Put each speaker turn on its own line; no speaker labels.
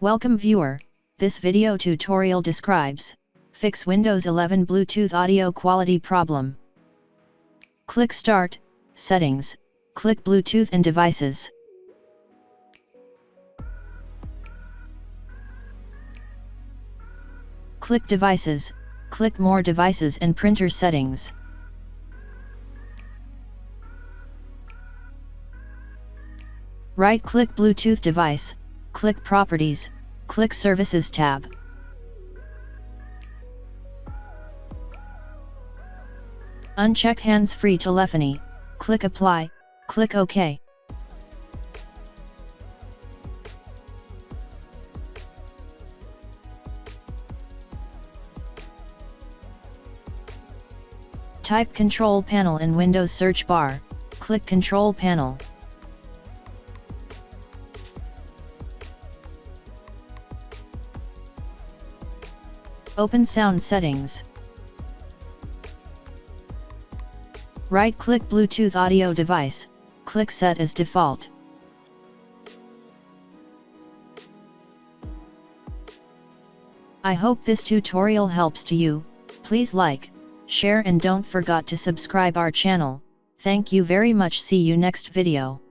Welcome viewer, this video tutorial describes, fix Windows 11 Bluetooth audio quality problem. Click Start, Settings, click Bluetooth and Devices. Click Devices, click More Devices and Printer Settings. Right-click Bluetooth device, click Properties, click Services tab. Uncheck hands-free telephony, click Apply, click OK. Type Control Panel in Windows search bar, click Control Panel. Open Sound Settings. Right-click Bluetooth audio device, click Set as Default. I hope this tutorial helps to you. Please like, share and don't forget to subscribe our channel. Thank you very much. See you next video.